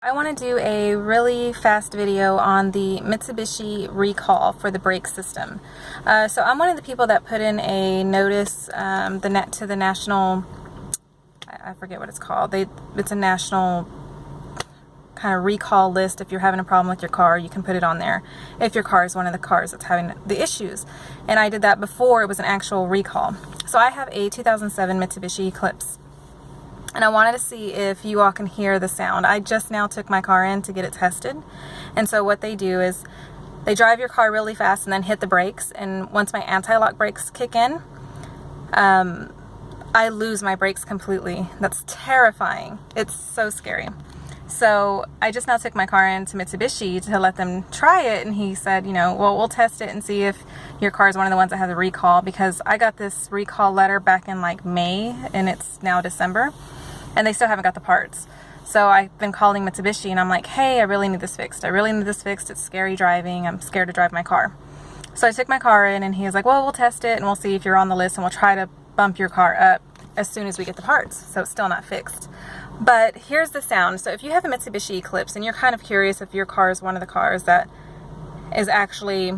I want to do a really fast video on the Mitsubishi Recall for the brake system. So I'm one of the people that put in a notice to the national, I forget what it's called. It's a national kind of recall list. If you're having a problem with your car, you can put it on there if your car is one of the cars that's having the issues. And I did that before it was an actual recall. So I have a 2007 Mitsubishi Eclipse. And I wanted to see if you all can hear the sound. I just now took my car in to get it tested. And so what they do is they drive your car really fast and then hit the brakes. And once my anti-lock brakes kick in, I lose my brakes completely. That's terrifying. It's so scary. So I just now took my car in to Mitsubishi to let them try it. And he said, well, we'll test it and see if your car is one of the ones that has a recall, because I got this recall letter back in like May and it's now December. And they still haven't got the parts. So I've been calling Mitsubishi and I'm like, hey, I really need this fixed. I really need this fixed. It's scary driving. I'm scared to drive my car. So I took my car in and he was like, well, we'll test it and we'll see if you're on the list and we'll try to bump your car up as soon as we get the parts. So it's still not fixed. But here's the sound. So if you have a Mitsubishi Eclipse and you're kind of curious if your car is one of the cars that is actually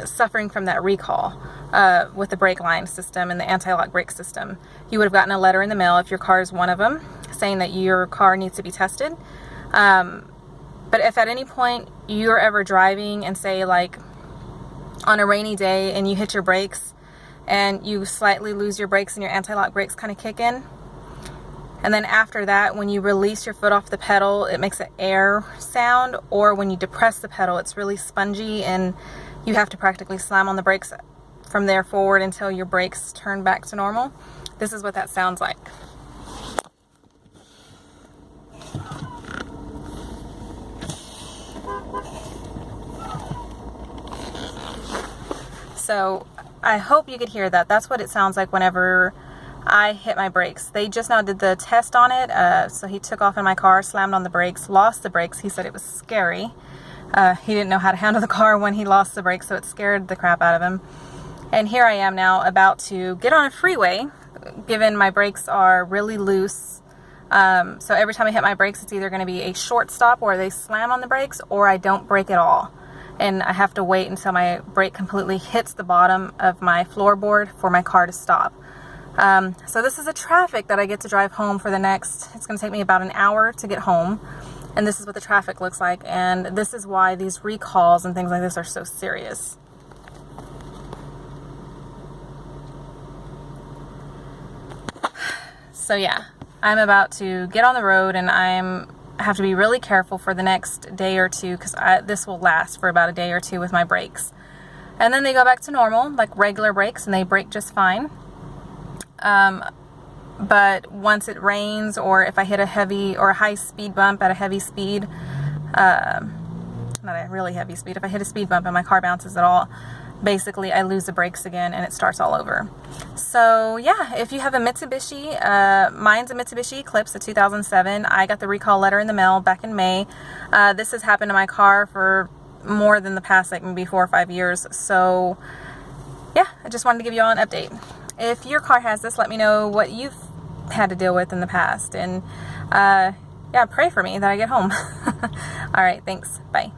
suffering from that recall with the brake line system and the anti-lock brake system, you would have gotten a letter in the mail if your car is one of them saying that your car needs to be tested. But if at any point you're ever driving and say like on a rainy day and you hit your brakes and you slightly lose your brakes and your anti-lock brakes kind of kick in, and then after that when you release your foot off the pedal it makes an air sound, or when you depress the pedal it's really spongy and you have to practically slam on the brakes from there forward until your brakes turn back to normal. This is what that sounds like. So I hope you could hear that. That's what it sounds like whenever I hit my brakes. They just now did the test on it. So he took off in my car, slammed on the brakes, lost the brakes. He said it was scary. He didn't know how to handle the car when he lost the brakes, so it scared the crap out of him. And here I am now about to get on a freeway, given my brakes are really loose. So every time I hit my brakes, it's either going to be a short stop where they slam on the brakes or I don't brake at all. And I have to wait until my brake completely hits the bottom of my floorboard for my car to stop. So this is a traffic that I get to drive home for the next, it's going to take me about an hour to get home. And this is what the traffic looks like. And this is why these recalls and things like this are so serious. So yeah, I'm about to get on the road and I have to be really careful for the next day or two, because this will last for about a day or two with my brakes. And then they go back to normal, like regular brakes, and they brake just fine. But once it rains, or if I hit a heavy or a high speed bump at a heavy speed, not a really heavy speed, if I hit a speed bump and my car bounces at all, basically I lose the brakes again and it starts all over. So yeah, if you have a Mitsubishi, mine's a Mitsubishi Eclipse, a 2007. I got the recall letter in the mail back in May. This has happened to my car for more than the past like maybe 4 or 5 years. So yeah, I just wanted to give you all an update. If your car has this, let me know what you've had to deal with in the past. And yeah, pray for me that I get home. All right, thanks. Bye.